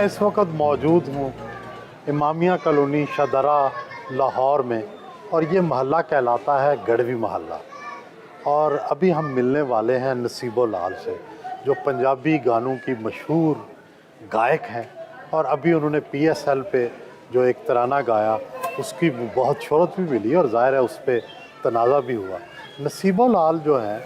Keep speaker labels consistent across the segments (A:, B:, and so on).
A: इस वक्त मौजूद हूँ इमामिया कॉलोनी शदरा लाहौर में, और ये मोहल्ला कहलाता है गढ़वी मोहल्ला। और अभी हम मिलने वाले हैं नसीबो लाल से, जो पंजाबी गानों की मशहूर गायक हैं, और अभी उन्होंने PSL पे जो एक तराना गाया उसकी बहुत शोहरत भी मिली और ज़ाहिर है उस पर तनाज़ा भी हुआ। नसीबो लाल जो हैं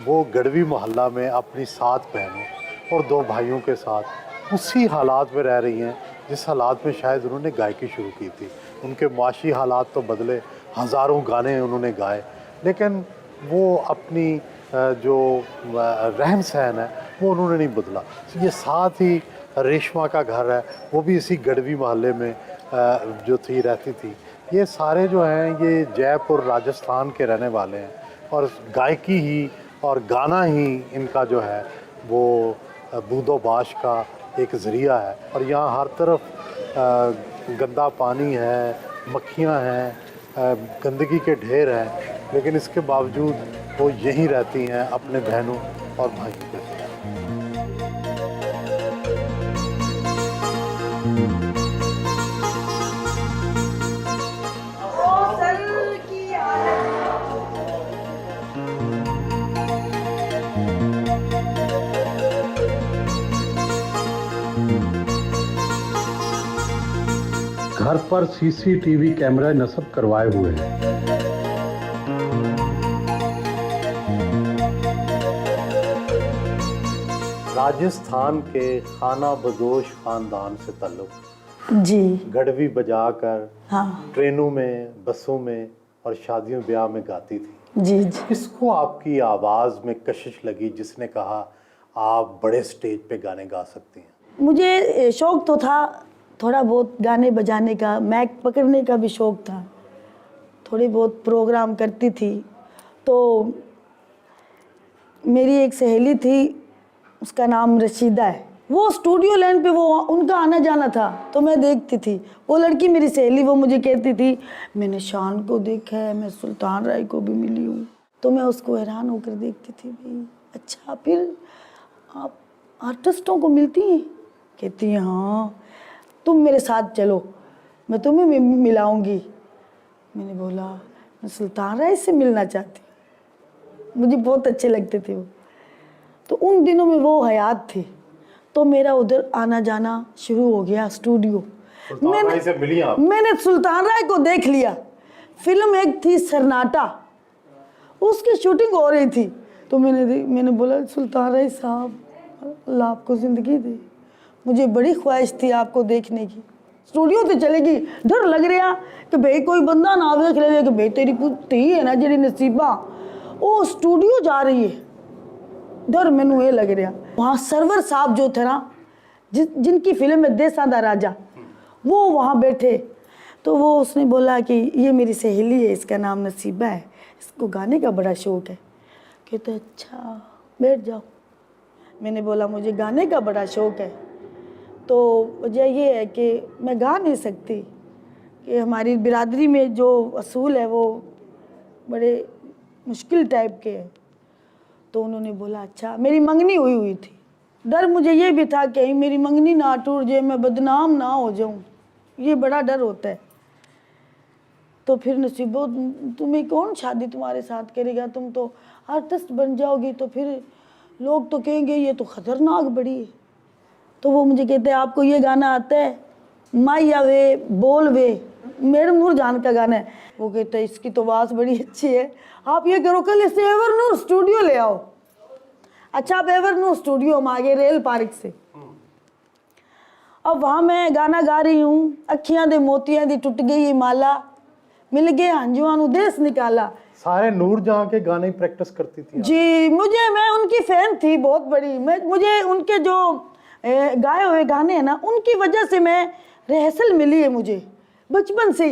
A: वो गढ़वी मोहल्ला में अपनी 7 बहनों और 2 भाइयों के साथ उसी हालात में रह रही हैं जिस हालात में शायद उन्होंने गायकी शुरू की थी। उनके माशी हालात तो बदले, हज़ारों गाने उन्होंने गाए, लेकिन वो अपनी जो रहन सहन है वो उन्होंने नहीं बदला। ये साथ ही रेशमा का घर है, वो भी इसी गढ़वी मोहल्ले में जो थी रहती थी। ये सारे जो हैं ये जयपुर राजस्थान के रहने वाले हैं, और गायकी ही और गाना ही इनका जो है वो बूदोबाश का एक ज़रिया है। और यहाँ हर तरफ गंदा पानी है, मक्खियाँ हैं, गंदगी के ढेर हैं, लेकिन इसके बावजूद वो यहीं रहती हैं अपने बहनों और भाइयों के साथ। घर पर CCTV कैमरा नस्ब करवाए हुए हैं। राजस्थान के खाना बदोश खानदान से ताल्लुक
B: जी।
A: गढ़वी बजाकर
B: हाँ
A: ट्रेनों में, बसों में और शादियों ब्याह में गाती थी।
B: जी जी।
A: किसको आपकी आवाज़ में कशिश लगी जिसने कहा आप बड़े स्टेज पे गाने गा सकती हैं?
B: मुझे शौक़ तो था थोड़ा बहुत गाने बजाने का, माइक पकड़ने का भी शौक़ था, थोड़ी बहुत प्रोग्राम करती थी। तो मेरी एक सहेली थी, उसका नाम रशीदा है, वो स्टूडियो लाइन पे वो उनका आना जाना था, तो मैं देखती थी। वो लड़की मेरी सहेली, वो मुझे कहती थी मैंने शान को देखा है, मैं सुल्तान राय को भी मिली हूँ। तो मैं उसको हैरान होकर देखती थी, भाई अच्छा फिर आप आर्टिस्टों को मिलती हैं? कहती हैं हाँ, तुम मेरे साथ चलो, मैं तुम्हें मिलाऊंगी। मैंने बोला मैं सुल्तान राय से मिलना चाहती हूँ, मुझे बहुत अच्छे लगते थे वो। तो उन दिनों में वो हयात थी, तो मेरा उधर आना जाना शुरू हो गया स्टूडियो। मैंने सुल्तान राय को देख लिया। फिल्म एक थी सन्नाटा, उसकी शूटिंग हो रही थी, तो मैंने बोला सुल्तान राय साहब अल्लाह आपको ज़िंदगी दे, मुझे बड़ी ख्वाहिश थी आपको देखने की। स्टूडियो तो चलेगी, डर लग रहा कि भाई कोई बंदा ना देख ले कि भाई तेरी पुत्री है ना जी नसीबा, वो स्टूडियो जा रही है, डर मैनू ये लग रहा। वहाँ सरवर साहब जो थे ना, जिनकी फिल्म है देसां दा राजा, वो वहाँ बैठे। तो वो उसने बोला कि ये मेरी सहेली है, इसका नाम नसीबा है, इसको गाने का बड़ा शौक़ है। कहते अच्छा बैठ जाओ। मैंने बोला मुझे गाने का बड़ा शौक़ है, तो वजह ये है कि मैं गा नहीं सकती, कि हमारी बिरादरी में जो असूल है वो बड़े मुश्किल टाइप के हैं। तो उन्होंने बोला अच्छा, मेरी मंगनी हुई थी, डर मुझे ये भी था कि मेरी मंगनी ना टूट जाए, मैं बदनाम ना हो जाऊं, ये बड़ा डर होता है। तो फिर नसीबो तुम्हें कौन शादी तुम्हारे साथ करेगा, तुम तो आर्टिस्ट बन जाओगी, तो फिर लोग तो कहेंगे ये तो ख़तरनाक बड़ी है। तो वो मुझे कहते हैं आपको ये गाना आता है, माया वे बोल वे, मैडम नूरजहान का गाना है। वो कहते हैं इसकी तो आवाज़ बड़ी अच्छी है, आप ये करो कल इसे एवरनूर स्टूडियो ले आओ। अच्छा आप एवरनूर स्टूडियो हम आ गए रेल पार्क से। अब वहाँ मैं गाना गा रही हूँ, अखियाँ दे मोतियाँ दी टुट गई माला, मिल गए हंजुआं नू देश निकाला। सारे
A: नूरजहां के गाने प्रैक्टिस करती थी
B: जी, मैं उनकी फ़ैन थी बहुत बड़ी। मुझे उनके जो गाए हुए गाने हैं ना, उनकी वजह से मैं रिहर्सल मिली है मुझे बचपन से,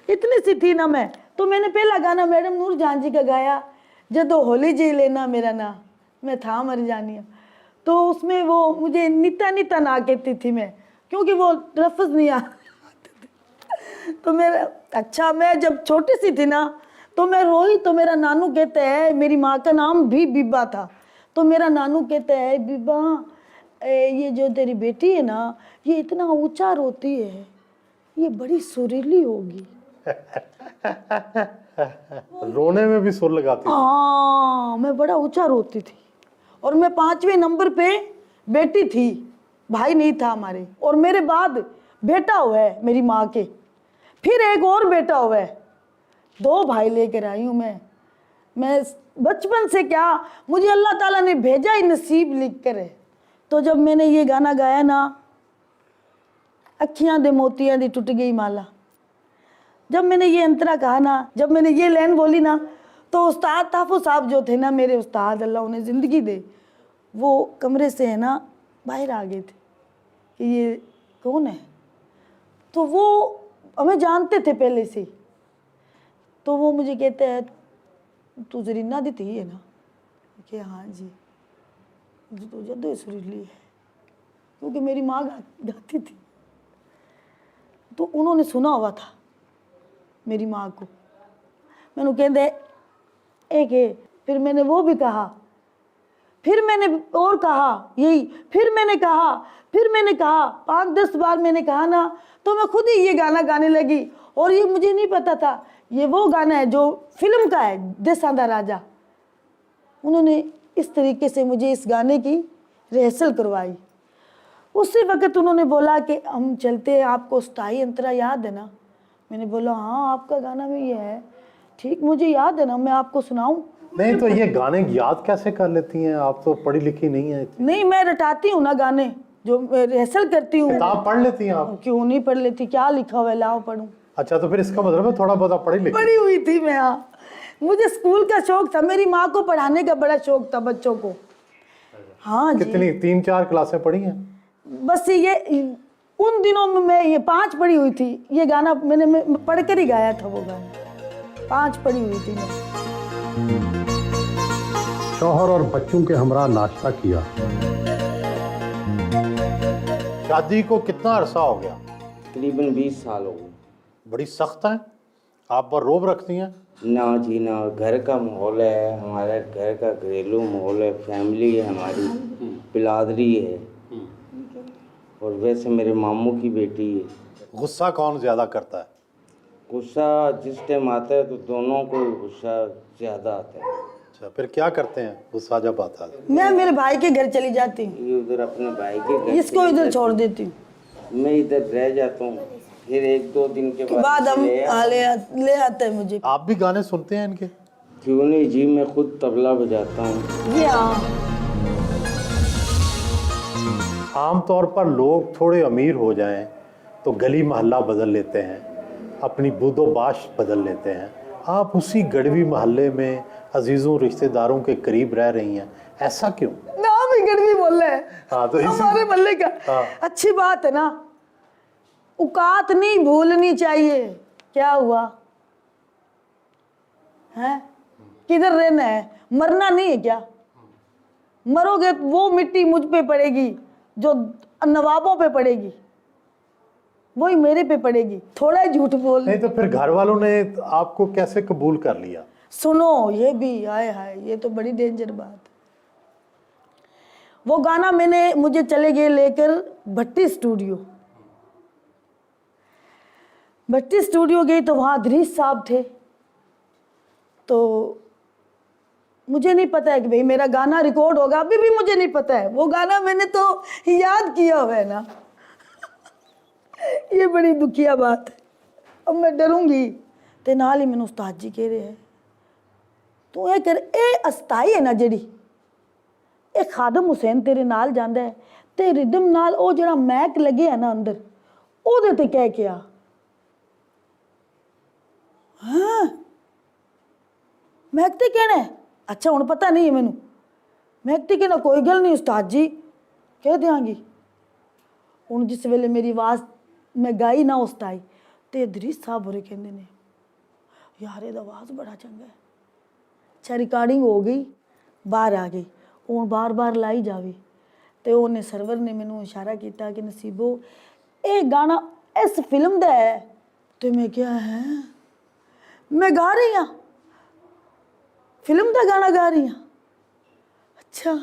B: इतनी सी थी ना मैं। तो मैंने पहला गाना मैडम नूरजहां जी का गाया, जदों होली जी लेना मेरा ना, मैं था मर जानिया। तो उसमें वो मुझे नीता नीता ना कहती थी मैं, क्योंकि वो लफ्ज़ नहीं आते थे। तो मेरा अच्छा, मैं जब छोटी सी थी ना, तो मैं रोई, तो मेरा नानू कहते हैं, मेरी माँ का नाम भी बीबा था, तो मेरा नानू कहते हैं बीबा ये जो तेरी बेटी है ना, ये इतना ऊंचा रोती है, ये बड़ी सुरीली होगी।
A: रोने में भी सुर लगाती थी।
B: हाँ, मैं बड़ा ऊंचा रोती थी और मैं 5वें नंबर पे बेटी थी, भाई नहीं था हमारे। और मेरे बाद बेटा हुआ है मेरी माँ के, फिर एक और बेटा हुआ है, 2 भाई लेकर आई हूँ मैं बचपन से क्या, मुझे अल्लाह ताला ने भेजा ही नसीब लिख कर है। तो जब मैंने ये गाना गाया ना, अखियां दे मोतियां दी टूट गई माला, जब मैंने ये अंतरा कहा ना, जब मैंने ये लाइन बोली ना, तो उस्ताद ताफो साहब जो थे ना, मेरे उस्ताद, अल्लाह उन्हें ज़िंदगी दे, वो कमरे से है ना बाहर आ गए थे कि ये कौन है। तो वो हमें जानते थे पहले से, तो वो मुझे कहते हैं तू जरीना दी थी है ना, कि हाँ जी, मुझे तो जदों सुरीली है, क्योंकि मेरी माँ गाती थी। तो उन्होंने सुना हुआ था मेरी माँ को, मैंने कहते एक है। फिर मैंने वो भी कहा, फिर मैंने और कहा यही, फिर मैंने कहा, फिर मैंने कहा, 5-10 बार मैंने कहा ना, तो मैं खुद ही ये गाना गाने लगी। और ये मुझे नहीं पता था ये वो गाना है जो फिल्म का है, देसां दा राजा। उन्होंने इस तरीके से मुझे इस गाने की रिहर्सल करवाई। उसी वक्त उन्होंने बोला कि हम चलते हैं, आपको स्थाई अंतरा याद है ना। मैंने बोला हाँ, आपका गाना भी ये है, ठीक मुझे याद है ना, मैं आपको सुनाऊं।
A: नहीं तो ये गाने याद कैसे कर लेती हैं आप, तो पढ़ी लिखी नहीं है।
B: नहीं, मैं रटाती हूँ ना गाने, जो रिहर्सल करती हूँ।
A: किताब पढ़ लेती हैं आप?
B: क्यों नहीं पढ़ लेती, क्या लिखा हुआ है लाओ पढ़ूँ।
A: अच्छा, तो फिर इसका मतलब है थोड़ा बहुत पढ़ी लिखी।
B: पढ़ी हुई थी मैं, हाँ। मुझे स्कूल का शौक था, मेरी माँ को पढ़ाने का बड़ा शौक था बच्चों को। हाँ जी।
A: कितनी 3-4 क्लासें पढ़ी हैं?
B: बस ये उन दिनों में मैं ये 5 पढ़ी हुई थी। ये गाना मैं पढ़ कर ही गाया था, वो गाना 5 पढ़ी हुई थी मैं।
C: शौहर और बच्चों के हमरा नाश्ता किया।
A: शादी को कितना अरसा हो गया?
D: तकरीबन 20 साल हो गए।
A: बड़ी सख्त हैं आप, पर रोब रखती हैं?
D: ना जी ना, घर का माहौल है, हमारे घर का घरेलू माहौल है, फैमिली है हमारी, बिलादरी है, और वैसे मेरे मामू की बेटी है।
A: गुस्सा कौन ज़्यादा करता है?
D: गुस्सा जिस टाइम आता है तो दोनों को गुस्सा ज़्यादा आता है।
A: अच्छा, फिर क्या करते हैं गुस्सा जब आता है?
B: मैं मेरे भाई के घर चली जाती हूँ,
D: ये उधर अपने भाई के घर,
B: इसको इधर छोड़ देती हूँ,
D: मैं इधर रह जाता हूँ। फिर 1-2 दिन के
B: बाद हम
D: ले
B: ले आते हैं मुझे।
A: आप भी गाने सुनते हैं इनके?
D: क्यों नहीं जी, मैं खुद तबला बजाता हूँ।
B: ये हाँ,
A: आम तौर पर लोग थोड़े अमीर हो जाएं तो गली मोहल्ला बदल लेते हैं, अपनी बूदोबाश बदल लेते हैं। आप उसी गढ़वी मोहल्ले में अजीज़ों रिश्तेदारों के करीब रह रही हैं, ऐसा क्यों?
B: नाम ही गढ़वी मोहल्ला है।
A: हाँ, तो
B: हमारे मोहल्ले का।
A: हाँ।
B: अच्छी बात है ना, औकात नहीं भूलनी चाहिए। क्या हुआ है, किधर रहना है, मरना नहीं है क्या? मरोगे तो वो मिट्टी मुझ पे पड़ेगी जो नवाबों पे पड़ेगी, वही मेरे पे पड़ेगी। थोड़ा ही झूठ बोल।
A: नहीं तो फिर घर वालों ने आपको कैसे कबूल कर लिया?
B: सुनो, ये भी आए हाय, ये तो बड़ी डेंजर बात है। वो गाना मुझे चले गए लेकर भट्टी स्टूडियो गई, तो वहाँ अदरीस साहब थे। तो मुझे नहीं पता है कि भाई मेरा गाना रिकॉर्ड होगा, अभी भी मुझे नहीं पता है। वो गाना मैंने तो याद किया हुआ है ना। ये बड़ी दुखिया बात है। अब मैं डरूंगी ते नाल ही मैंने उस्ताद जी कह रहे हैं तू ये कर, ए अस्ताई है ना जेड़ी, ए खादम हुसैन तेरे नाल जांदा है ते रिदम नाल ओ जड़ा मैक लगे है ना अंदर, ओदे ते कह के आ। हाँ, मैक ते कहना है? अच्छा हुण पता नहीं है मैनू। मैक ते कहना कोई गल नहीं उस्ताद जी, कह देंगी। हुण जिस वेले मेरी आवाज़ मैं गाई ना उस्ताई ते अदरीस साहब होरे कहंदे ने यार एदा आवाज़ बड़ा चंगा है। अच्छा रिकॉर्डिंग हो गई, बाहर आ गई, हुण बार बार लाई जावे। तो उन्हें सर्वर ने मैनू इशारा किया कि नसीबो ये गाना इस फिल्म दा है। तो मैं क्या है, मैं गा रही हाँ, फिल्म का गाना गा रही हाँ। अच्छा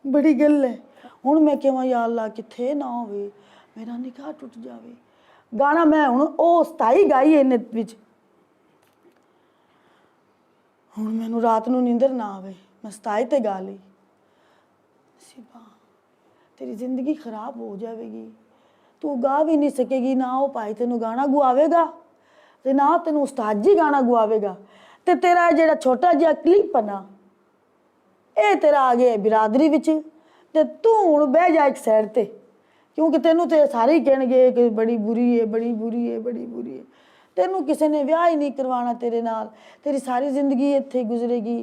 B: बड़ी गल है। ਹੁਣ मैं कहां या अल्लाह किथे ना होवे मेरा निकाह टूट जावे। गाना मैं हुण ओ स्थाई गाई इन्ने विच। हुण मैनू रात नू नींदर ना आवे मैं स्थाई ते गा लई। नसीबा तेरी जिंदगी खराब हो जाएगी, तू गा भी नहीं सकेगी, ना वो भाई तेनू गाना गुआवेगा ते ना तेनू उस्ताद जी गाना गुआवेगा। ते तेरा जेड़ा छोटा जिहा क्लिप है ना ये तेरा आ गया बिरादरी विच ते तू हुण बह जा एक साइड ते, क्योंकि तेनू ते सारे ही कहणगे कि बड़ी बुरी है, बड़ी बुरी है, बड़ी बुरी है। तेनू किसी ने ब्याह ही नहीं करवाना तेरे नाल, तेरी सारी जिंदगी इत्थे गुजरेगी।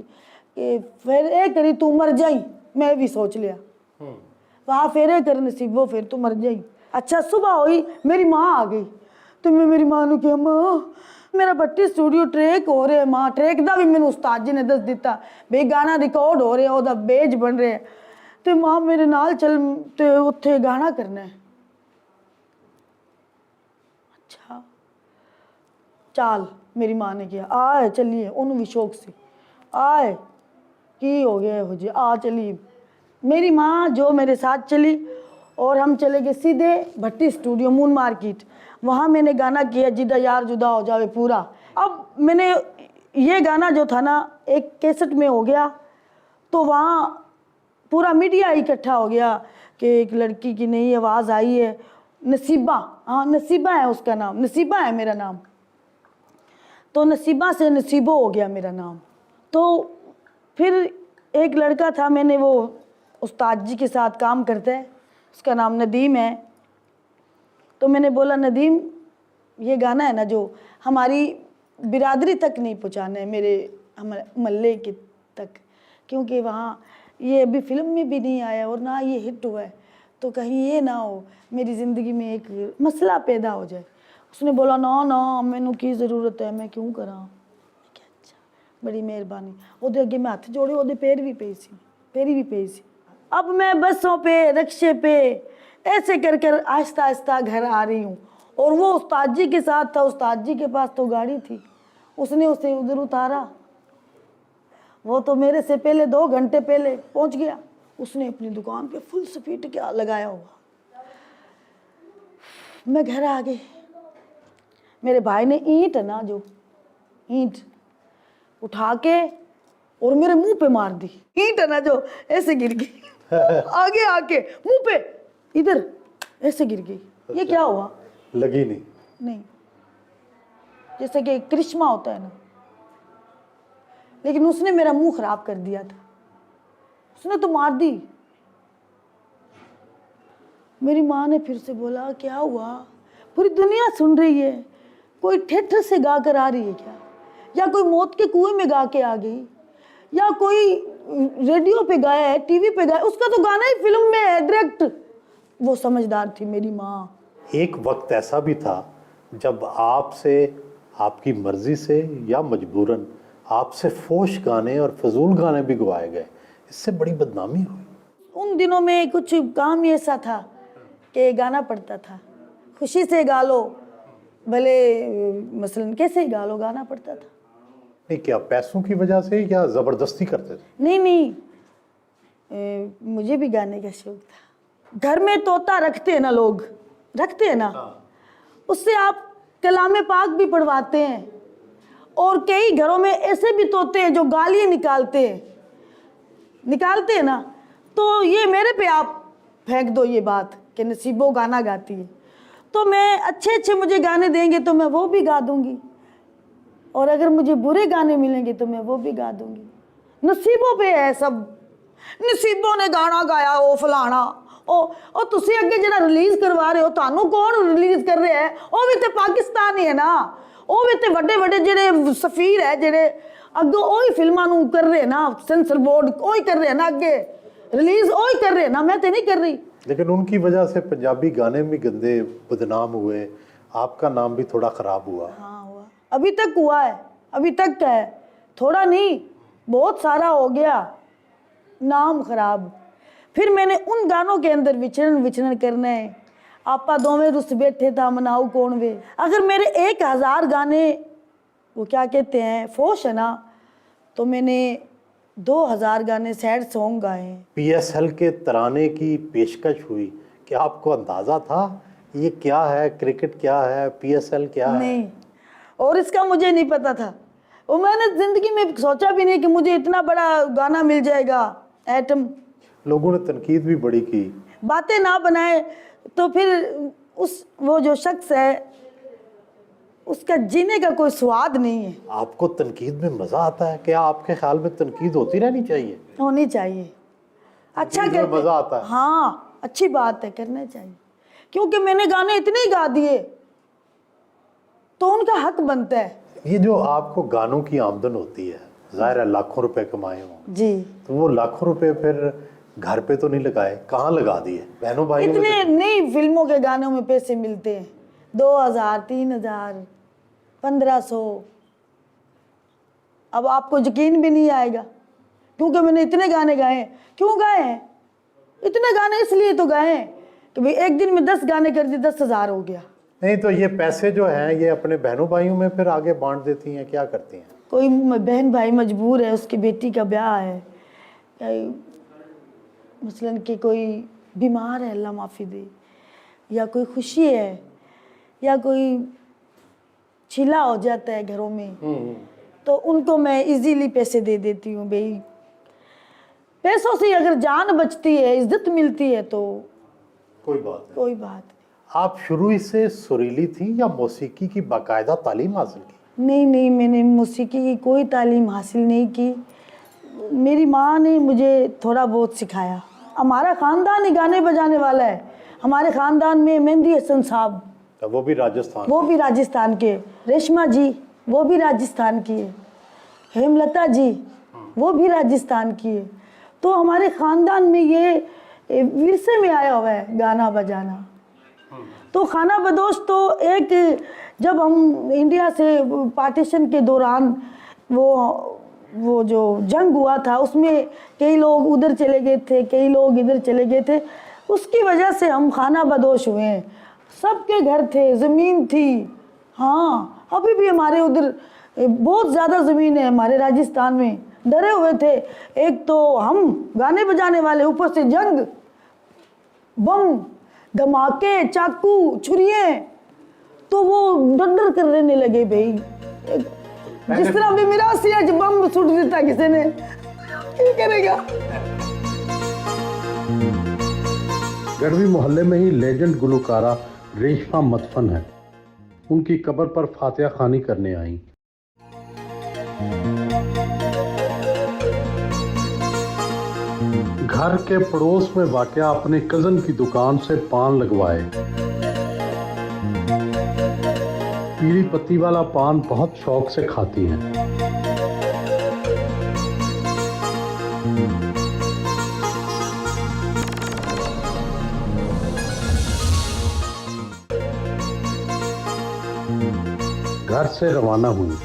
B: कि फिर ये करी तू मर जाई। मैं भी सोच लिया वहाँ फेरे कर नसीबो फिर तू मर जाई। अच्छा सुबह हुई मेरी माँ आ गई तो मैं मेरी माँ ने कहा माँ मेरा भट्टी स्टूडियो ट्रैक हो रहा है। माँ ट्रैक का भी मैंने उस्ताद जी ने दस दिता भाई गाना रिकॉर्ड हो रहा है बेज बन रहे तो माँ मेरे नाल चल ते उत्थे गाना करना है। अच्छा चाल मेरी माँ ने कहा आए चलिए, उन्होंने भी शौक से आए की हो गया हो जी आ चलिए। मेरी माँ जो मेरे साथ चली और हम चले गए सीधे भट्टी स्टूडियो मून मार्केट। वहाँ मैंने गाना किया जिदा यार जुदा हो जावे पूरा। अब मैंने ये गाना जो था ना एक कैसेट में हो गया तो वहाँ पूरा मीडिया इकट्ठा हो गया कि एक लड़की की नई आवाज़ आई है नसीबा। हाँ नसीबा है उसका नाम, नसीबा है मेरा नाम। तो नसीबा से नसीबो हो गया मेरा नाम। तो फिर एक लड़का था, मैंने वो उस्ताद जी के साथ काम करता है, उसका नाम नदीम है। तो मैंने बोला नदीम ये गाना है ना जो हमारी बिरादरी तक नहीं पहुँचाना है, मेरे हमारे महल्ले के तक, क्योंकि वहाँ ये अभी फिल्म में भी नहीं आया और ना ये हिट हुआ है, तो कहीं ये ना हो मेरी ज़िंदगी में एक मसला पैदा हो जाए। उसने बोला ना ना मैनू की ज़रूरत है, मैं क्यों करा। अच्छा बड़ी मेहरबानी। ਉਹਦੇ ਅੱਗੇ मैं हथ जोड़े, ਉਹਦੇ पैर भी पे सी, पैरी भी पे सी। अब मैं बसों पे रक्शे पे ऐसे कर कर आहिस्ता आहिस्ता घर आ रही हूँ। और वो उस्ताद जी के साथ था, उस्ताद जी के पास तो गाड़ी थी, उसने उसे उधर उतारा। वो तो मेरे से पहले 2 घंटे पहले पहुँच गया। उसने अपनी दुकान पे फुल स्पीड क्या लगाया हुआ। मैं घर आ गई। मेरे भाई ने ईंट है ना जो ईंट उठा के और मेरे मुंह पे मार दी। ईंट है ना जो ऐसे गिर गई आगे आके मुंह पे इधर ऐसे गिर गई। ये क्या हुआ?
A: लगी नहीं?
B: नहीं, जैसे कि करिश्मा होता है ना, लेकिन उसने मेरा मुंह खराब कर दिया था। उसने तो मार दी। मेरी माँ ने फिर से बोला क्या हुआ? पूरी दुनिया सुन रही है, कोई थिएटर से गा कर आ रही है क्या, या कोई मौत के कुएं में गा के आ गई, या कोई रेडियो पे गाया है, टीवी पे गाया, उसका तो गाना ही फिल्म में है डायरेक्ट। वो समझदार थी मेरी माँ।
A: एक वक्त ऐसा भी था जब आपसे आपकी मर्जी से या मजबूरन आपसे फोश गाने और फजूल गाने भी गवाए गए, इससे बड़ी बदनामी हुई।
B: उन दिनों में कुछ काम ही ऐसा था कि गाना पड़ता था, खुशी से गा लो, भले मसलन कैसे ही गा लो, गाना पड़ता था।
A: नहीं, क्या पैसों की वजह से या ज़बरदस्ती करते थे?
B: नहीं नहीं, मुझे भी गाने का शौक था। घर में तोता रखते हैं ना लोग, रखते हैं ना, उससे आप कलामे पाक भी पढ़वाते हैं। और कई घरों में ऐसे भी तोते हैं जो गालियाँ निकालते हैं ना। तो ये मेरे पे आप फेंक दो ये बात कि नसीबो गाना गाती है, तो मैं अच्छे मुझे गाने देंगे तो मैं वो भी गा दूंगी, और अगर मुझे बुरे गाने मिलेंगे तो मैं वो भी गा दूंगी। नसीबों पे है सब। नसीबों ने गाना गाया ओ फलाना ओ तुसी अगे जरा रिलीज़ करवा रहे हो, तानू कौन रिलीज़ कर रहे हैं? वो भी तो पाकिस्तानी है ना, वो भी तो बड़े बड़े जेडे सफीर है जेडे अगों ओही फिल्मां नू कर रहे हैं ना, सेंसर बोर्ड ओही कर रहे हैं ना, अगे रिलीज़ ओही कर रहे हैं ना, मैं तो नहीं कर रही।
A: लेकिन उनकी वजह से पंजाबी गाने भी गंदे बदनाम हुए, आपका नाम भी थोड़ा ख़राब हुआ।
B: हाँ हुआ, अभी तक हुआ है, अभी तक है, थोड़ा नहीं बहुत सारा हो गया नाम खराब। फिर मैंने उन गानों के अंदर विचरण करना है। आपा दोवें रुस बैठे था मनाऊ कौन वे। अगर मेरे 1000 गाने वो क्या कहते हैं फोश है ना, तो मैंने 2000 गाने सैड सॉन्ग गाए हैं।
A: पीएसएल के तराने की पेशकश हुई, क्या आपको अंदाजा था ये क्या है, क्रिकेट क्या है, पीएसएल क्या है?
B: नहीं, और इसका मुझे नहीं पता था, और मैंने जिंदगी में सोचा भी नहीं कि मुझे इतना बड़ा गाना मिल जाएगा। एटम
A: लोगों ने तनकीद भी बड़ी की।
B: बातें ना बनाए तो फिर वो जो शख्स है उसका जीने का कोई स्वाद नहीं है।
A: आपको तनकीद में मजा आता है? क्या आपके ख्याल में तनकीद होती रहनी चाहिए?
B: होनी चाहिए, अच्छा
A: तनकीद में
B: करते,
A: मजा आता है।
B: हाँ अच्छी बात है, करना चाहिए, क्योंकि मैंने गाने इतने ही गा दिए तो उनका हक बनता है।
A: ये जो आपको गानों की आमदन होती है, जाहिर है लाखों रुपए कमाए हों,
B: जी,
A: तो वो लाखों रुपए फिर घर पे तो नहीं लगाए, कहाँ लगा दिए? बहनों भाइयों में?
B: इतने नई फिल्मों के गानों में पैसे मिलते हैं, 2000, 3000, 1500। अब आपको यकीन भी नहीं आएगा, क्योंकि मैंने इतने गाने गाए हैं। क्यों गाए हैं इतने गाने? इसलिए तो गाए हैं कि भाई एक दिन में 10 गाने कर दिए, 10,000 हो गया।
A: नहीं तो ये पैसे जो हैं ये अपने बहनों भाइयों में फिर आगे बांट देती हैं, क्या करती हैं?
B: कोई बहन भाई मजबूर है, उसकी बेटी का ब्याह है, मसलन कि कोई बीमार है, अल्लाह माफ़ी दे, या कोई खुशी है, या कोई छिला हो जाता है घरों में, तो उनको मैं इजीली पैसे दे देती हूँ। भाई पैसों से अगर जान बचती है, इज्जत मिलती है तो
A: कोई बात नहीं।
B: कोई बात
A: आप शुरू ही से सुरीली थी या मौसीकी की बाकायदा तालीम हासिल की?
B: नहीं। नहीं, मैंने मौसीकी की कोई तालीम हासिल नहीं की। मेरी माँ ने मुझे थोड़ा बहुत सिखाया। हमारा ख़ानदान ही गाने बजाने वाला है। हमारे ख़ानदान में मेहंदी हसन साहब,
A: वो भी राजस्थान,
B: वो भी राजस्थान के, रेशमा जी वो भी राजस्थान की है, हेमलता जी वो भी राजस्थान की है। तो हमारे ख़ानदान में ये विरसे में आया हुआ है गाना बजाना। तो खाना बदोश तो एक, जब हम इंडिया से पार्टीशन के दौरान वो जो जंग हुआ था, उसमें कई लोग उधर चले गए थे, कई लोग इधर चले गए थे, उसकी वजह से हम खाना बदोश हुए हैं। सबके घर थे, ज़मीन थी, हाँ अभी भी हमारे उधर बहुत ज़्यादा ज़मीन है हमारे राजस्थान में। डरे हुए थे, एक तो हम गाने बजाने वाले, ऊपर से जंग, बम धमाके, चाकू, छुरियाँ, तो वो डर डर कर रहने लगे। भाई जिस तरह भी मेरा सियाज बम सुट देता किसी ने, क्या करेगा।
C: गढ़वी मोहल्ले में ही लेजेंड गुलकारा रेशमा मतफन है। उनकी कब्र पर फातिहा खानी करने आई। घर के पड़ोस में वाक़या अपने कज़न की दुकान से पान लगवाए। पीली पत्ती वाला पान बहुत शौक से खाती हैं। घर से रवाना हुई।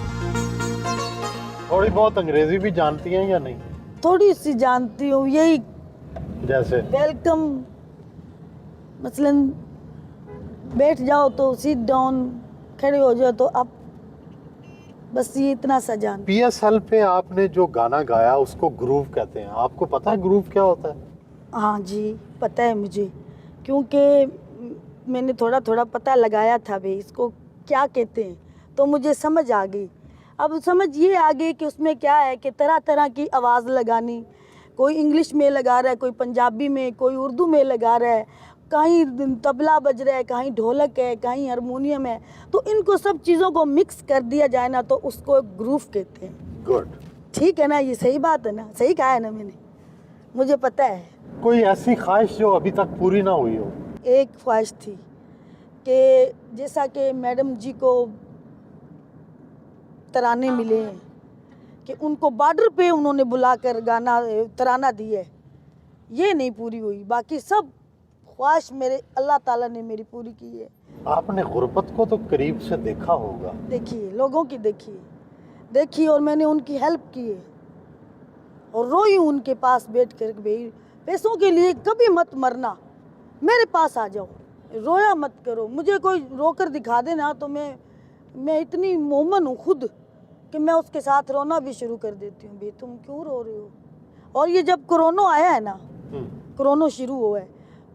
A: थोड़ी बहुत अंग्रेजी भी जानती हैं या नहीं?
B: थोड़ी सी जानती हूँ, यही
A: जैसे
B: वेलकम, मसलन बैठ जाओ तो सीट डाउन, खड़े हो जाओ तो अप, बस ये इतना सा जान।
A: पीएसएल पे आपने जो गाना गाया उसको ग्रूव कहते हैं, आपको पता है ग्रूव क्या होता है?
B: हाँ जी पता है मुझे, क्योंकि मैंने थोड़ा थोड़ा पता लगाया था भाई इसको क्या कहते हैं, तो मुझे समझ आ गई। अब समझ ये आ गई कि उसमें क्या है कि तरह तरह की आवाज़ लगानी, कोई इंग्लिश में लगा रहा है, कोई पंजाबी में, कोई उर्दू में लगा रहा है, कहीं तबला बज रहा है, कहीं ढोलक है, कहीं हारमोनियम है, तो इनको सब चीज़ों को मिक्स कर दिया जाए ना तो उसको ग्रूव कहते हैं।
A: गुड,
B: ठीक है ना, ये सही बात है ना, सही कहा है ना मैंने, मुझे पता है।
A: कोई ऐसी ख्वाहिश जो अभी तक पूरी ना हुई हो?
B: एक ख्वाहिश थी कि जैसा कि मैडम जी को तराने मिले हैं कि उनको बॉर्डर पे उन्होंने बुलाकर गाना तराना दिया है, ये नहीं पूरी हुई। बाकी सब ख्वाहिश मेरे अल्लाह ताला ने मेरी पूरी की है।
A: आपने गुर्बत को तो करीब से देखा होगा।
B: देखिए लोगों की देखी और मैंने उनकी हेल्प की है और रोई हूँ उनके पास बैठ कर, भाई पैसों के लिए कभी मत मरना, मेरे पास आ जाओ, रोया मत करो। मुझे कोई रोकर दिखा देना तो मैं इतनी मोमन हूँ खुद कि मैं उसके साथ रोना भी शुरू कर देती हूँ। भाई तुम क्यों रो रहे हो, और ये जब कोरोना आया है ना, कोरोना शुरू हुआ है,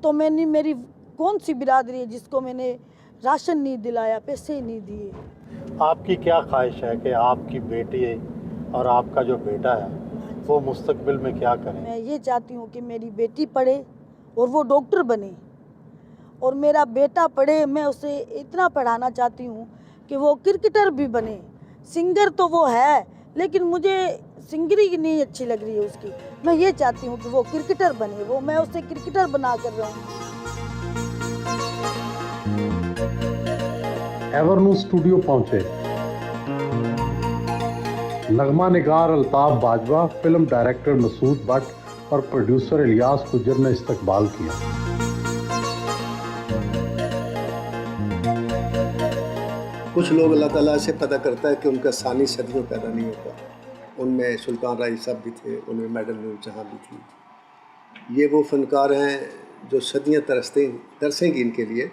B: तो मैंने मेरी कौन सी बिरादरी है जिसको मैंने राशन नहीं दिलाया, पैसे नहीं दिए।
A: आपकी क्या ख्वाहिश है कि आपकी बेटी और आपका जो बेटा है वो मुस्तकबिल में क्या करें?
B: मैं ये चाहती हूँ कि मेरी बेटी पढ़े और वो डॉक्टर बने, और मेरा बेटा पढ़े, मैं उसे इतना पढ़ाना चाहती हूँ कि वो क्रिकेटर भी बने। सिंगर तो वो है, लेकिन मुझे सिंगरी नहीं अच्छी लग रही है उसकी। मैं ये चाहती हूँ कि वो क्रिकेटर बने, वो मैं उसे क्रिकेटर बना कर रहूँ।
C: एवरन्यूज़ स्टूडियो पहुंचे नगमा निगार अल्ताफ बाजवा, फिल्म डायरेक्टर मसूद भट्ट और प्रोड्यूसर इलियास गुजर ने इस्तकबाल किया।
E: कुछ लोग अल्लाह ताला से पता करता है कि उनका सानी सदियों पैदा नहीं होता। उनमें सुल्तान राय साहब भी थे, उनमें मैडम नूर जहाँ भी थी। ये वो फनकार हैं जो सदियाँ तरसेंगी इनके लिए।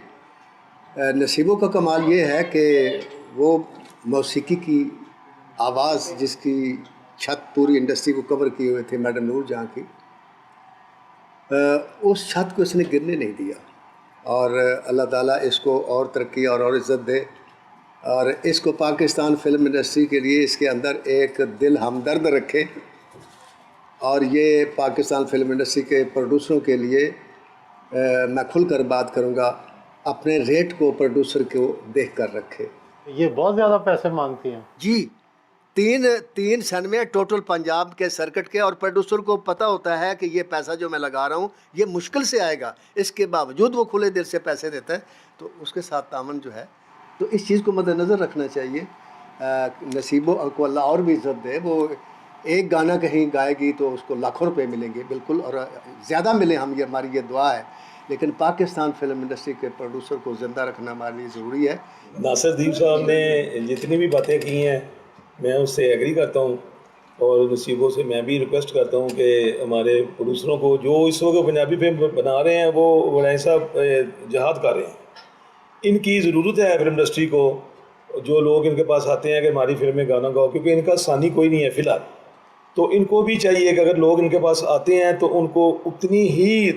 E: नसीबों का कमाल ये है कि वो मौसीकी की आवाज़ जिसकी छत पूरी इंडस्ट्री को कवर किए हुए थे मैडम नूर जहाँ की, उस छत को इसने गिरने नहीं दिया। और अल्लाह ताला इसको और तरक्की और इज़्ज़त दे, और इसको पाकिस्तान फिल्म इंडस्ट्री के लिए इसके अंदर एक दिल हमदर्द रखे। और ये पाकिस्तान फिल्म इंडस्ट्री के प्रोड्यूसरों के लिए मैं खुलकर बात करूँगा, अपने रेट को प्रोड्यूसर को देख कर रखे।
A: ये बहुत ज़्यादा पैसे मांगती हैं
E: जी, तीन सन में टोटल पंजाब के सर्किट के, और प्रोड्यूसर को पता होता है कि ये पैसा जो मैं लगा रहा हूँ ये मुश्किल से आएगा, इसके बावजूद वो खुले दिल से पैसे देता है। तो उसके साथ तामन जो है, तो इस चीज़ को मद्देनज़र रखना चाहिए। नसीबों को अल्लाह और भी इज़्ज़त दे। वो एक गाना कहीं गाएगी तो उसको लाखों रुपए मिलेंगे, बिल्कुल, और ज़्यादा मिले, हमारी ये दुआ है। लेकिन पाकिस्तान फिल्म इंडस्ट्री के प्रोड्यूसर को ज़िंदा रखना हमारे लिए ज़रूरी है।
F: नासिर साहब ने जितनी भी बातें की हैं मैं उससे एग्री करता हूँ, और नसीबों से मैं भी रिक्वेस्ट करता हूँ कि हमारे प्रोड्यूसरों को जो इस वक्त पंजाबी फिल्म बना रहे हैं वो वलाय साहब जहाद कर रहे हैं। इनकी ज़रूरत है फिल्म इंडस्ट्री को, जो लोग इनके पास आते हैं कि हमारी फिल्म में गाना गाओ, क्योंकि इनका सानी कोई नहीं है फ़िलहाल। तो इनको भी चाहिए कि अगर लोग इनके पास आते हैं तो उनको उतनी ही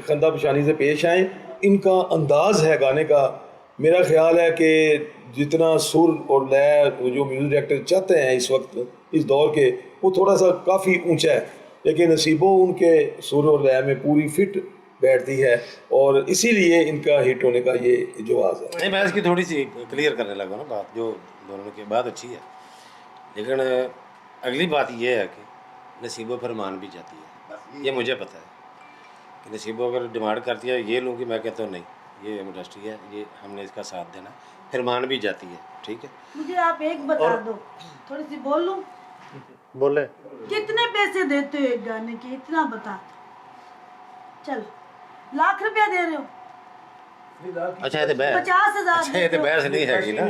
F: खंदा पेशानी से पेश आएँ। इनका अंदाज़ है गाने का, मेरा ख्याल है कि जितना सुर और लय जो म्यूज़िक डायरेक्टर चाहते हैं इस वक्त इस दौर के, वो थोड़ा सा काफ़ी ऊंचा है, लेकिन नसीबों उनके सुर और लय में पूरी फिट बैठती है, और इसीलिए इनका हिट होने का ये जवाब है।
G: नहीं, मैं इसकी थोड़ी सी क्लियर करने लगा ना बात, जो दोनों की बात अच्छी है, लेकिन अगली बात ये है कि नसीबों पर मान भी जाती है। ये मुझे पता है कि नसीबों अगर डिमांड करती है ये लूँगी, मैं कहता हूँ नहीं, ये इंडस्ट्री है, ये हमने इसका साथ देना, फिर मान भी जाती है। ठीक है,
B: मुझे आप एक बता दो, थोड़ी सी बोल लूं।
A: बोले
B: कितने पैसे देते हो एक गाने के, इतना बता दो। चल, लाख रुपया दे रहे हो?
G: अच्छा, ये तो बहस
B: 50,000।
G: अच्छा, ये तो बहस नहीं है ना।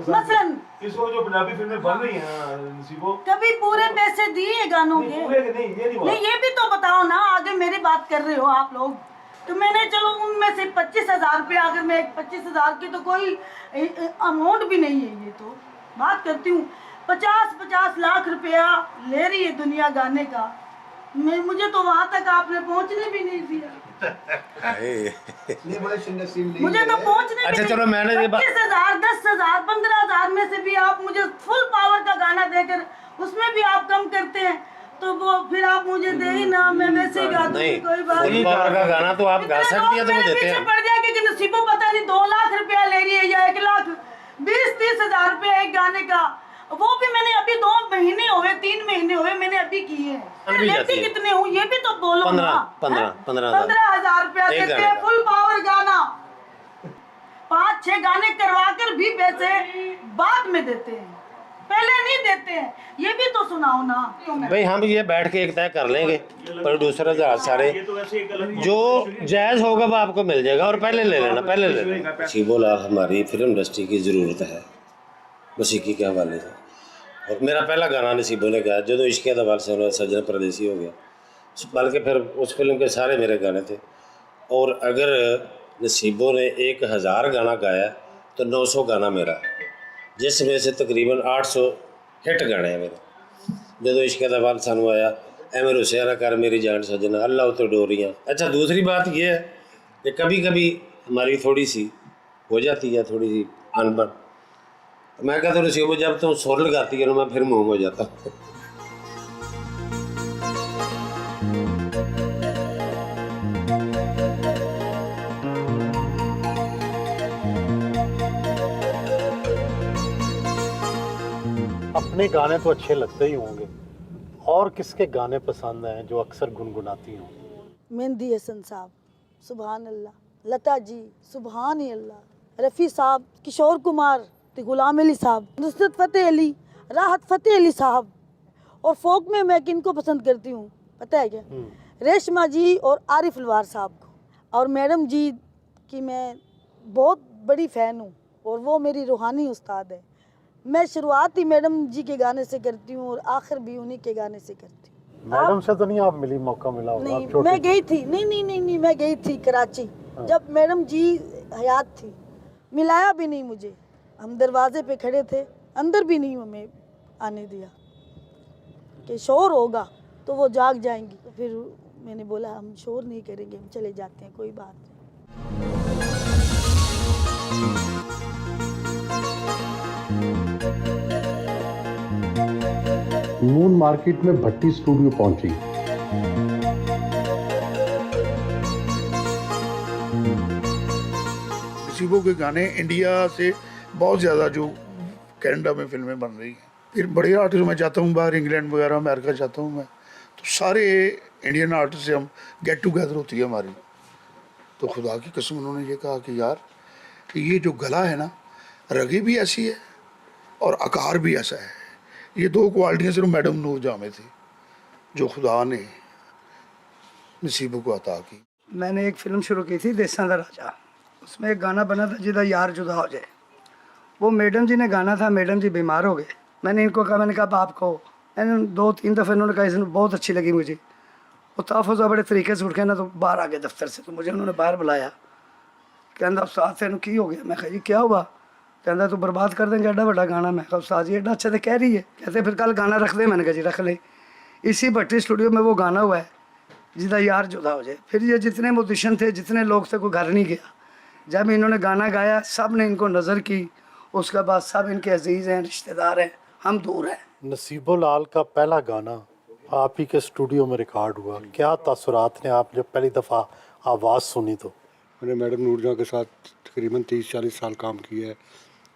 B: मसलन
F: इस वक्त जो पंजाबी फिल्में बन रही हैं नसीबों,
B: कभी पूरे पैसे दिए गानों के? नहीं, ये भी तो बताओ ना, आगे मेरी बात कर रहे हो आप लोग। तो मैंने, चलो उनमें से 25,000 रुपया, अगर मैं 25,000 की तो कोई अमाउंट भी नहीं है, ये तो बात करती हूँ 50 लाख रुपया ले रही है दुनिया गाने का। मुझे तो वहाँ तक आपने पहुँचने भी नहीं दिया। मुझे तो पहुँचने
G: अच्छा, चलो मैंने
B: 25,000, 10,000, 15,000 में से भी आप मुझे फुल पावर का गाना देकर उसमें भी आप कम करते हैं, तो वो फिर आप मुझे दे ही ना, मैं वैसे ही गा दूंगी, कोई बात नहीं।
G: फुल पावर का गाना तो आप गा सकती हैं, तो वो देते हैं।
B: पड़ जाएगी कि नसीबों पता नहीं 2 लाख रुपया ले रही है या 1,20,30 हजार रुपया एक गाने का। वो भी मैंने अभी 2 महीने हुए, 3 महीने हुए मैंने अभी किए हैं। लेती कितने हूँ ये भी तो बोलो।
G: 15,000
B: रुपया देते हैं फुल पावर गाना। 5-6 गाने करवा कर भी पैसे बाद में देते हैं, पहले नहीं देते हैं। ये भी तो सुनाओ ना
G: भाई। हम ये बैठ के एक तय कर लेंगे, प्रोड्यूसर सारे, जो जायज़ होगा वो आपको मिल जाएगा, और पहले ले लेना, पहले ले लेना। नसीबों लाल हमारी फिल्म इंडस्ट्री की ज़रूरत है मौसीकी के हवाले से, और मेरा पहला गाना नसीबों ने गाया जो इश्क़ दवाल से उन्होंने सज्जन परदेसी हो गया, बल्कि फिर उस फिल्म के सारे मेरे गाने थे। और अगर नसीबों ने 1,000 गाना गाया तो 900 गाना मेरा, जिसमें से तकरीबन 800 हिट गाने हैं मेरे। जो इश्क़ दवाल सानू आया ऐ मेरे हुसैन कर मेरी जान सजना अल्लाह तो डोरियाँ। अच्छा दूसरी बात ये है कि कभी कभी हमारी थोड़ी सी हो जाती है थोड़ी सी अनबन, तो मैं कहता हूँ नसीबो जब तुम सुर लगाती है ना मैं फिर मुँह हो जाता हूँ।
A: अपने गाने तो अच्छे लगते ही होंगे, और किसके गाने पसंद हैं जो अक्सर गुनगुनाती हूँ?
B: मेहंदी हसन साहब सुभान अल्लाह, लता जी सुभान ही अल्लाह, रफ़ी साहब, किशोर कुमार, गुलाम अली साहब, नुसरत फ़तेह अली, राहत फ़तेह अली साहब। और फोक में मैं किनको पसंद करती हूँ पता है क्या? रेशमा जी और आरिफ अलवार साहब को। और मैडम जी की मैं बहुत बड़ी फ़ैन हूँ और वो मेरी रूहानी उस्ताद है। मैं शुरुआत ही मैडम जी के गाने से करती हूँ और आखिर भी उन्हीं के गाने से करती हूँ।
A: मैडम से तो नहीं आप मिली, मौका मिला होगा?
B: नहीं
A: आप छोटी
B: मैं गई थी, नहीं मैं गई थी कराची जब मैडम जी हयात थी, मिलाया भी नहीं मुझे। हम दरवाजे पे खड़े थे, अंदर भी नहीं हमें आने दिया कि शोर होगा तो वो जाग जाएंगी। तो फिर मैंने बोला हम शोर नहीं करेंगे, हम चले जाते हैं, कोई बात नहीं।
C: नून मार्केट में भट्टी स्टूडियो पहुंची।
H: नसीबों के गाने इंडिया से बहुत ज़्यादा जो कनाडा में फिल्में बन रही हैं, फिर बड़े आर्टिस्ट मैं जाता हूँ बाहर, इंग्लैंड वगैरह अमेरिका जाता हूँ मैं, तो सारे इंडियन आर्टिस्ट से हम गेट टुगेदर होती है हमारी। तो खुदा की कसम उन्होंने ये कहा कि यार कि ये जो गला है ना, रगे भी ऐसी है और आकार भी ऐसा है। ये दो क्वालिटियाँ सिर्फ मैडम नूर जामे थी जो खुदा ने नसीबों को अता की।
I: मैंने एक फिल्म शुरू की थी देसां दा राजा, उसमें एक गाना बना था जिदा यार जुदा हो जाए। वो मैडम जी ने गाना था, मैडम जी बीमार हो गए। मैंने इनको कहा, मैंने कहा आपको, मैंने 2-3 दफ़े इन्होंने कहा इसने बहुत अच्छी लगी मुझे। वो तहफ़्फ़ुज़ बड़े तरीके से उठ के ना तो बाहर आ गए दफ्तर से, तो मुझे उन्होंने बाहर बुलाया, कहता उस्ताद तेन की हो गया? मैं कहा जी क्या हुआ? कहता तू बर्बाद कर देंगे एडा बड़ा गाना। मैं कहा उस्ताद जी एडा अच्छा तो कह रही है। कहते फिर कल गाना रख दे। मैंने कहा जी रख ले। इसी भट्टी स्टूडियो में वो गाना हुआ है जिदा यार जुदा हो जाए। फिर ये जितने म्यूजिशियन थे, जितने लोग थे, कोई घर नहीं गया। जब इन्होंने गाना गाया सब ने इनको नज़र की, उसके बाद सब इनके अजीज़ हैं, रिश्तेदार हैं, हम दूर हैं।
A: नसीबो लाल का पहला गाना आप ही के स्टूडियो में रिकॉर्ड हुआ, क्या तासुरात ने आप जब पहली दफ़ा आवाज़ सुनी? तो
J: मैंने मैडम नूरजहाँ के साथ तकरीबन 30-40 साल काम किया है,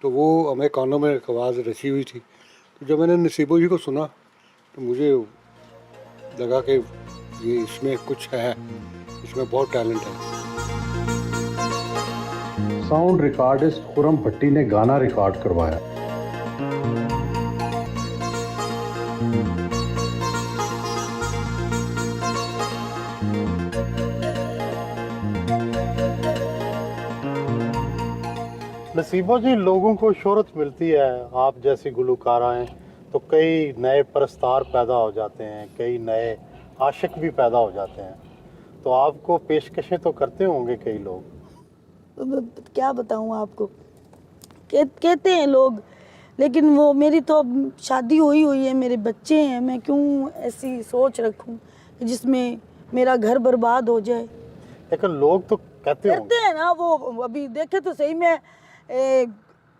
J: तो वो हमें कानों में एक आवाज़ रची हुई थी। तो जब मैंने नसीबो जी को सुना तो मुझे लगा कि ये इसमें कुछ है, इसमें बहुत टैलेंट है।
C: साउंड रिकॉर्डिस्ट खुरम भट्टी ने गाना रिकॉर्ड करवाया।
A: नसीबो जी, लोगों को शोहरत मिलती है, आप जैसी गुलकारा हैं तो कई नए परस्तार पैदा हो जाते हैं, कई नए आशिक भी पैदा हो जाते हैं, तो आपको पेशकशें तो करते होंगे कई लोग?
B: क्या बताऊँ आपको, कहते हैं लोग, लेकिन वो मेरी तो अब शादी हुई है, मेरे बच्चे हैं, मैं क्यों ऐसी सोच रखूं कि जिसमें मेरा घर बर्बाद हो जाए।
A: लेकिन लोग तो कहते
B: हैं ना, वो अभी देखे तो सही में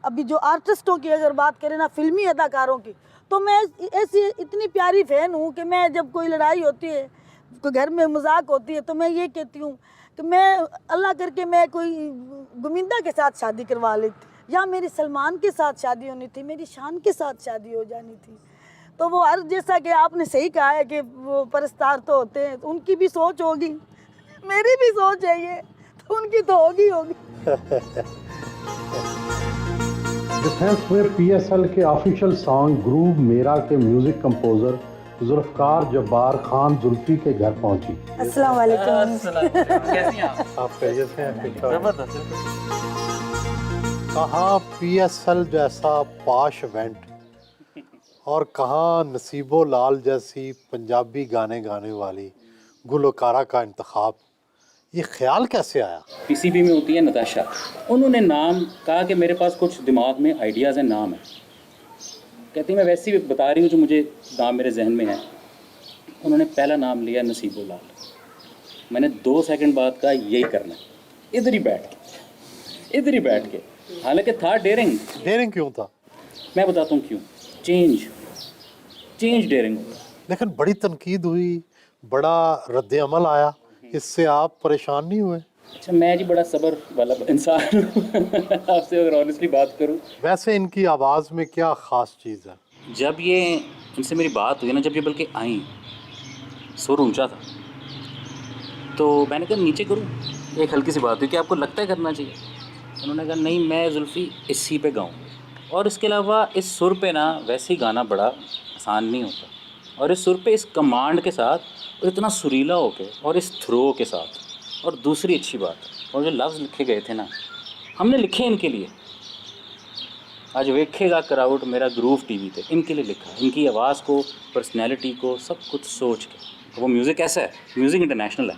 B: अभी जो आर्टिस्टों की अगर बात करें ना, फिल्मी अदाकारों की, तो मैं ऐसी इतनी प्यारी फ़ैन हूँ कि मैं जब कोई लड़ाई होती है, कोई घर में मजाक होती है, तो मैं ये कहती हूँ कि मैं अल्लाह करके मैं कोई गुमिंदा के साथ शादी करवा लेती, या मेरी सलमान के साथ शादी होनी थी, मेरी शान के साथ शादी हो जानी थी। तो वो हर, जैसा कि आपने सही कहा है कि वो परस्तार तो होते हैं, तो उनकी भी सोच होगी, मेरी भी सोच है ये, तो उनकी तो होगी।
C: डिफेंस में PSL के ऑफिशियल सॉन्ग ग्रूव मेरा के म्यूजिक कंपोजर जुल्फकार जब्बार खान जुल्फी के घर पहुंची।
B: अस्सलाम वालेकुम।
A: कैसी हैं आप? खैरियत से हैं? कहाँ PSL जैसा पॉश इवेंट और कहाँ नसीबो लाल जैसी पंजाबी गाने गाने वाली गुलकारा का इंतखाब, ये ख्याल कैसे आया?
K: PCB में होती है नताशा, उन्होंने नाम कहा कि मेरे पास कुछ दिमाग में आइडियाज़ हैं, नाम है। कहती मैं वैसे ही बता रही हूँ जो मुझे नाम मेरे जहन में है। उन्होंने पहला नाम लिया नसीबो लाल। मैंने 2 सेकंड बाद कहा यही करना है, इधर ही बैठ के। हालांकि था डेयरिंग।
A: डेयरिंग क्यों था?
K: मैं बताता हूँ क्यों। चेंज डेयरिंग होगा।
A: लेकिन बड़ी तनकीद हुई, बड़ा रद्द अमल आया, इससे आप परेशान नहीं हुए?
K: अच्छा, मैं जी बड़ा सब्र वाला इंसान हूँ आपसे अगर ऑनेस्टली बात करूँ।
A: वैसे इनकी आवाज़ में क्या ख़ास चीज़ है?
K: जब ये इनसे मेरी बात हुई ना, जब ये बल्कि आई, सुर ऊंचा था, तो मैंने कहा नीचे करूँ। एक हल्की सी बात हुई कि आपको लगता है करना चाहिए। उन्होंने कहा नहीं, मैं जुल्फ़ी इसी पे गाऊँ। और इसके अलावा इस सुर पे ना वैसे ही गाना बड़ा आसान नहीं होता, और इस सुर पे इस कमांड के साथ और इतना सुरीला होके और इस थ्रो के साथ। और दूसरी अच्छी बात, और जो लफ्ज़ लिखे गए थे ना, हमने लिखे इनके लिए। आज वेखेगा क्राउड मेरा ग्रूव टीवी पे, इनके लिए लिखा। इनकी आवाज़ को, पर्सनैलिटी को, सब कुछ सोच के। वो म्यूज़िक ऐसा है, म्यूज़िक इंटरनेशनल है।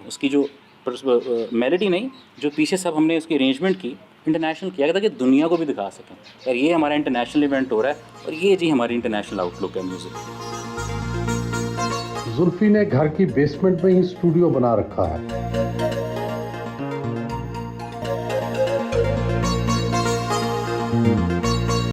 K: उसकी जो मेलोडी नहीं, जो पीछे सब हमने उसकी अरेंजमेंट की, इंटरनेशनल किया गया था कि दुनिया को भी दिखा सकें यार ये हमारा इंटरनेशनल इवेंट हो रहा है और ये जी हमारी इंटरनेशनल आउटलुक है म्यूज़िक।
C: जुल्फी ने घर की बेसमेंट में ही स्टूडियो बना रखा है।